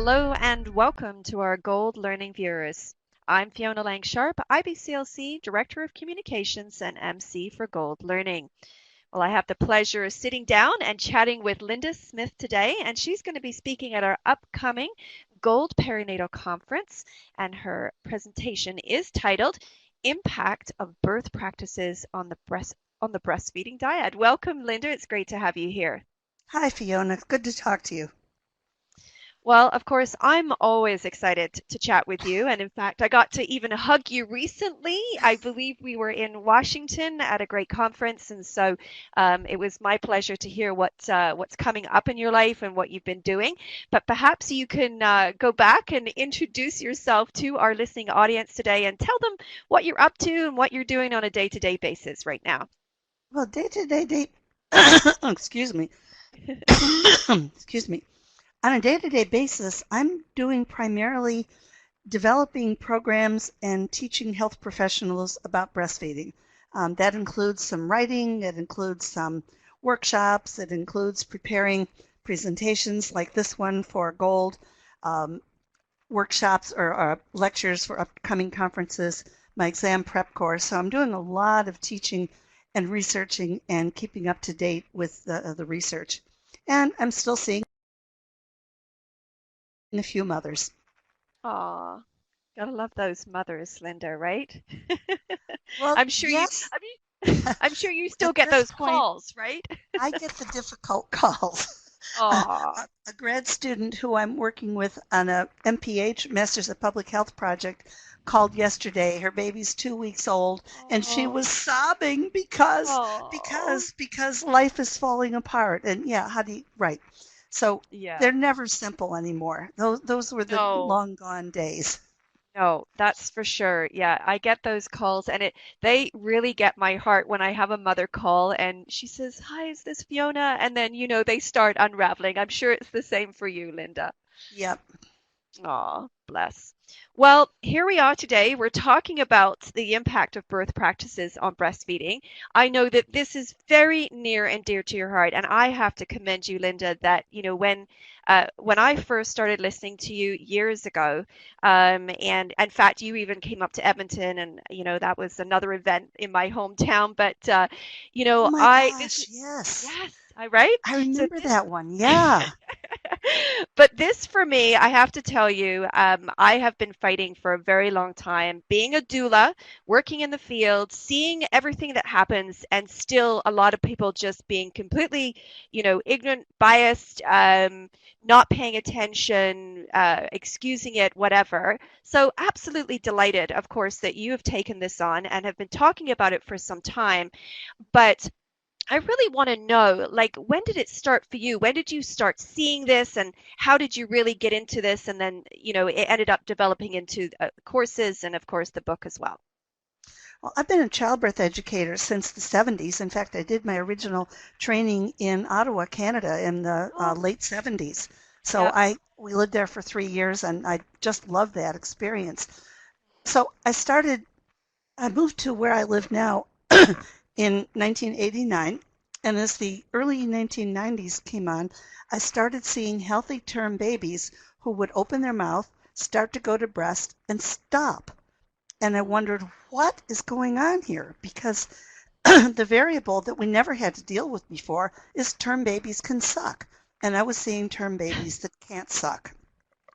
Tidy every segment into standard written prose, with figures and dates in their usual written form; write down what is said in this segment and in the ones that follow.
Hello and welcome to our Gold Learning viewers. I'm Fiona Lang Sharp, IBCLC Director of Communications and MC for Gold Learning. Well, I have the pleasure of sitting down and chatting with Linda Smith today, and she's going to be speaking at our upcoming Gold Perinatal Conference, and her presentation is titled Impact of Birth Practices on the Breastfeeding Diet. Welcome, Linda. It's great to have you here. Hi, Fiona. Good to talk to you. Well, of course, I'm always excited to chat with you. And in fact, I got to even hug you recently. I believe we were in Washington at a great conference. And so it was my pleasure to hear what's coming up in your life and what you've been doing. But perhaps you can go back and introduce yourself to our listening audience today and tell them what you're up to and what you're doing on a day-to-day basis right now. Well, day-to-day, excuse me, excuse me. On a day-to-day basis, I'm doing primarily developing programs and teaching health professionals about breastfeeding. That includes some writing, it includes some workshops, it includes preparing presentations like this one for Gold, um, workshops or lectures for upcoming conferences, my exam prep course. So I'm doing a lot of teaching and researching and keeping up to date with the research. And I'm still seeing a few mothers. Aw, gotta love those mothers, Linda, right? Well, I'm sure you, yes, I mean, I'm sure you still at get this those point, calls, right? I get the difficult calls. Aw, A grad student who I'm working with on a MPH, Masters of Public Health project, called yesterday. Her baby's 2 weeks old, and she oh, was sobbing because oh, because because life is falling apart. And yeah, right. So yeah, they're never simple anymore. Those were the no, long gone days. no, that's for sure. Yeah, I get those calls, and they really get my heart when I have a mother call and she says, "Hi, is this Fiona?" And then, they start unraveling. I'm sure it's the same for you, Linda. Yep. Aw, bless. Well, here we are today. We're talking about the impact of birth practices on breastfeeding. I know that this is very near and dear to your heart, and I have to commend you, Linda, that when I first started listening to you years ago, and in fact, you even came up to Edmonton, and that was another event in my hometown. But Oh my I this gosh, yes. yes, I right. I So remember this that one. Yeah. But this for me, I have to tell you, I have been fighting for a very long time, being a doula, working in the field, seeing everything that happens, and still a lot of people just being completely, ignorant, biased, not paying attention, excusing it, whatever. So absolutely delighted, of course, that you have taken this on and have been talking about it for some time. But I really want to know, like, when did it start for you? When did you start seeing this, and how did you really get into this? And then, it ended up developing into courses and, of course, the book as well. Well, I've been a childbirth educator since the 70s. In fact, I did my original training in Ottawa, Canada in the Oh, late 70s. So yep. we lived there for 3 years and I just loved that experience. So I moved to where I live now in 1989. And as the early 1990s came on, I started seeing healthy term babies who would open their mouth, start to go to breast, and stop. And I Mm, wondered, what is going on here? Because the variable that we never had to deal with before is term babies can suck. And I was seeing term babies that can't suck.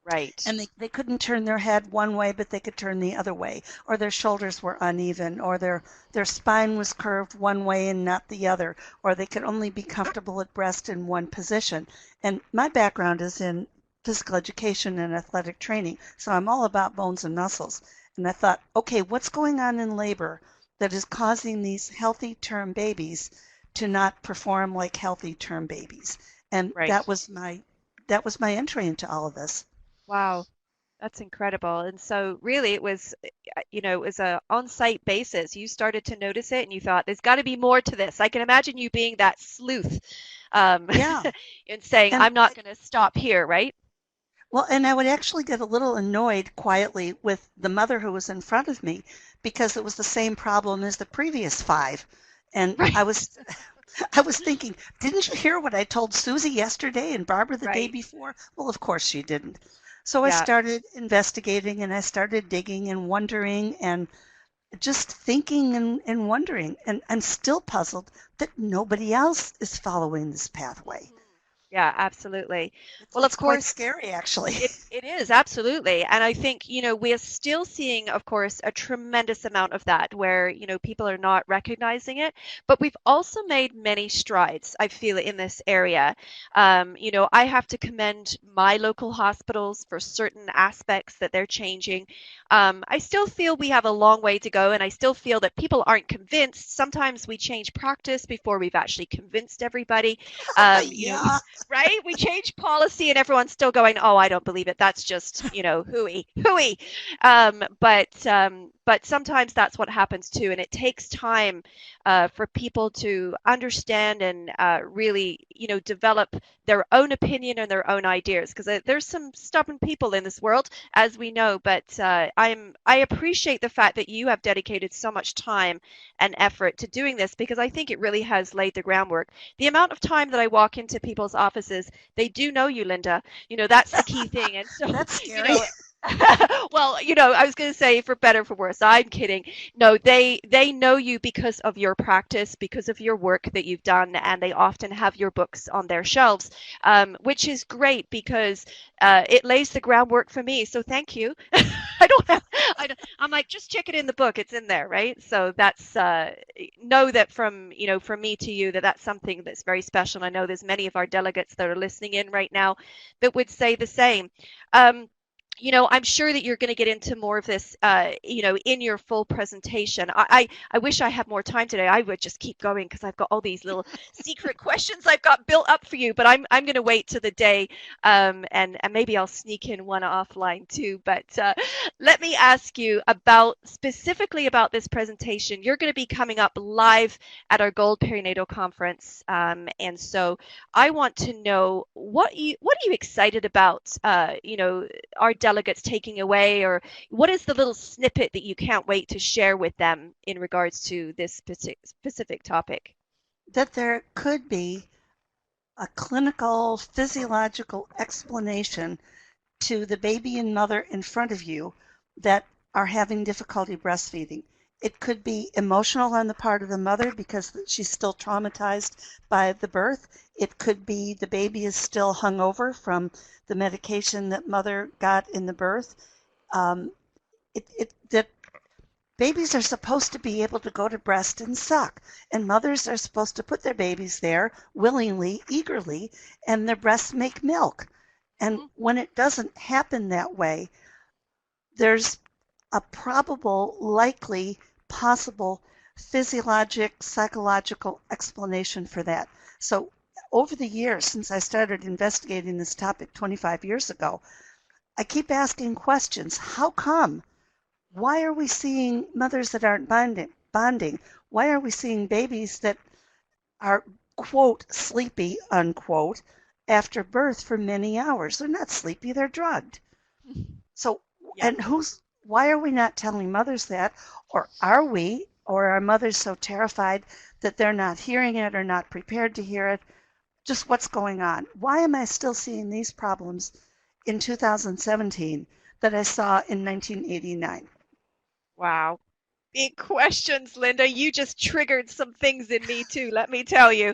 right. And they couldn't turn their head one way, but they could turn the other way, or their shoulders were uneven, or their spine was curved one way and not the other, or they could only be comfortable at breast in one position. And my background is in physical education and athletic training, so I'm all about bones and muscles. And I thought, okay, what's going on in labor that is causing these healthy term babies to not perform like healthy term babies? And Right. that was my entry into all of this. Wow. That's incredible. And so really it was a on-site basis. You started to notice it and you thought, there's got to be more to this. I can imagine you being that sleuth, Yeah. and saying, And I'm not going to stop here, right? and I would actually get a little annoyed quietly with the mother who was in front of me because it was the same problem as the previous five. And Right. I was thinking, didn't you hear what I told Susie yesterday and Barbara the day Right. before? Well, of course she didn't. So I Yeah. started investigating and I started digging and wondering and just thinking and wondering. And I'm still puzzled that nobody else is following this pathway. Mhm. Yeah, absolutely. Well, of It's quite course, scary, actually. it is absolutely. And I think, we're still seeing, of course, a tremendous amount of that where, people are not recognizing it. But we've also made many strides, I feel, in this area. I have to commend my local hospitals for certain aspects that they're changing. I still feel we have a long way to go, and I still feel that people aren't convinced. Sometimes we change practice before we've actually convinced everybody. Yeah, Right? We change policy and everyone's still going, "Oh, I don't believe it. That's just, hooey, hooey." But sometimes that's what happens too, and it takes time for people to understand and really, develop their own opinion and their own ideas. Because there's some stubborn people in this world, as we know. But I appreciate the fact that you have dedicated so much time and effort to doing this because I think it really has laid the groundwork. The amount of time that I walk into people's offices, they do know you, Linda. That's the key thing. And so, that's you scary. know, well, I was going to say for better for worse. I'm kidding. No, they know you because of your practice, because of your work that you've done, and they often have your books on their shelves, which is great because it lays the groundwork for me. So thank you. I don't have. I'm like just check it in the book. It's in there, right? So that's know that from me to you that's something that's very special. And I know there's many of our delegates that are listening in right now that would say the same. Um, I'm sure that you're going to get into more of this, in your full presentation. I wish I had more time today. I would just keep going because I've got all these little secret questions I've got built up for you. But I'm going to wait to the day, and maybe I'll sneak in one offline too. But let me ask you specifically about this presentation. You're going to be coming up live at our Gold Perinatal Conference, and so I want to know what are you excited about? Our delegates taking away, or what is the little snippet that you can't wait to share with them in regards to this specific topic? That there could be a clinical, physiological explanation to the baby and mother in front of you that are having difficulty breastfeeding. It could be emotional on the part of the mother because she's still traumatized by the birth. It could be the baby is still hungover from the medication that mother got in the birth. Um, that babies are supposed to be able to go to breast and suck, and mothers are supposed to put their babies there willingly, eagerly, and their breasts make milk. And Mhm. when it doesn't happen that way, there's a probable, likely, possible physiologic, psychological explanation for that. So, over the years, since I started investigating this topic 25 years ago, I keep asking questions. How come? Why are we seeing mothers that aren't bonding? Why are we seeing babies that are, quote, sleepy, unquote, after birth for many hours? They're not sleepy, they're drugged. So, Yeah. and why are we not telling mothers that? Or are we? Or are mothers so terrified that they're not hearing it or not prepared to hear it? Just what's going on? Why am I still seeing these problems in 2017 that I saw in 1989? Wow. Big questions, Linda. You just triggered some things in me too, let me tell you.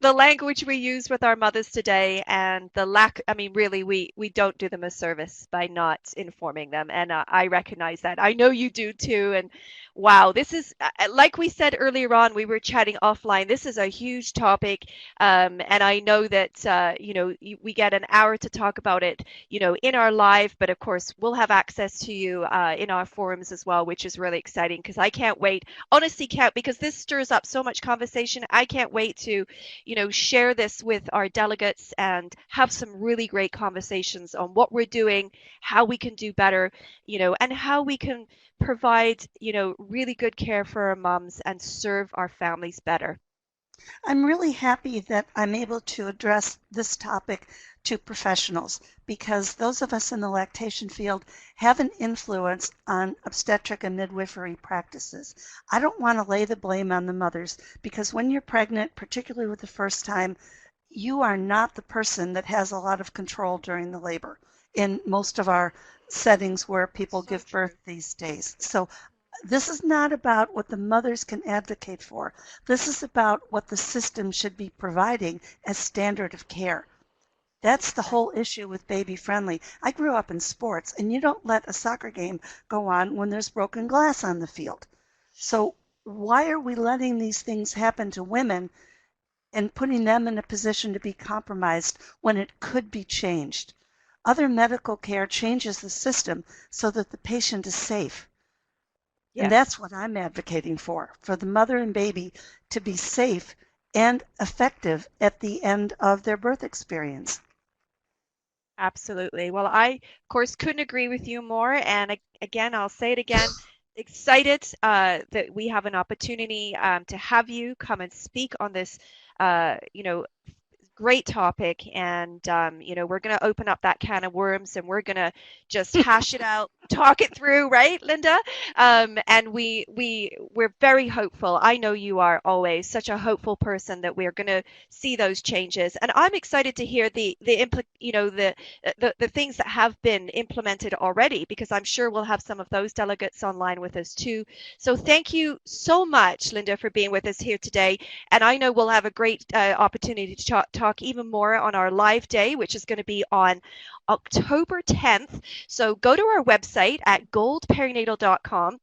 The language we use with our mothers today and the lack, I mean, really, we don't do them a service by not informing them. And I recognize that. I know you do too. And wow, this is, like we said earlier on, we were chatting offline. This is a huge topic. And I know that, we get an hour to talk about it, in our live, but of course, we'll have access to you in our forums as well, which is really exciting because I can't wait. Honestly, can't because this stirs up so much conversation. I can't wait to, share this with our delegates and have some really great conversations on what we're doing, how we can do better, and how we can provide, really good care for our moms and serve our families better. I'm really happy that I'm able to address this topic to professionals because those of us in the lactation field have an influence on obstetric and midwifery practices. I don't want to lay the blame on the mothers because when you're pregnant, particularly with the first time, you are not the person that has a lot of control during the labor. in most of our settings where people So give birth true. these days. So this is not about what the mothers can advocate for. This is about what the system should be providing as standard of care. That's the Okay. whole issue with baby friendly. I grew up in sports, and you don't let a soccer game go on when there's broken glass on the field. So why are we letting these things happen to women and putting them in a position to be compromised when it could be changed? Other medical care changes the system so that the patient is safe. And Yes. that's what I'm advocating for the mother and baby to be safe and effective at the end of their birth experience. Absolutely. Well, I, of course, couldn't agree with you more. And again, I'll say it again, excited that we have an opportunity to have you come and speak on this, great topic. And, we're going to open up that can of worms and we're going to just hash it out, talk it through, right, Linda? And we're very hopeful. I know you are always such a hopeful person that we're going to see those changes. And I'm excited to hear the things that have been implemented already, because I'm sure we'll have some of those delegates online with us too. So thank you so much, Linda, for being with us here today. And I know we'll have a great opportunity to talk even more on our live day, which is going to be on October 10th. So go to our website at goldperinatal.com.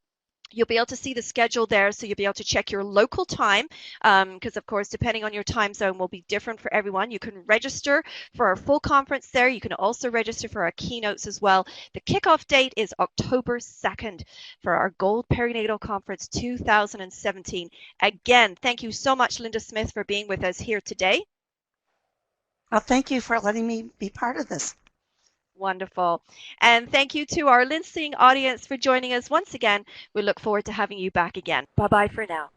You'll be able to see the schedule there, so you'll be able to check your local time, because of course, depending on your time zone will be different for everyone. You can register for our full conference there. You can also register for our keynotes as well. The kickoff date is October 2nd for our Gold Perinatal Conference 2017. Again, thank you so much, Linda Smith, for being with us here today. Well, thank you for letting me be part of this. Wonderful. And thank you to our listening audience for joining us once again. We look forward to having you back again. Bye bye for now.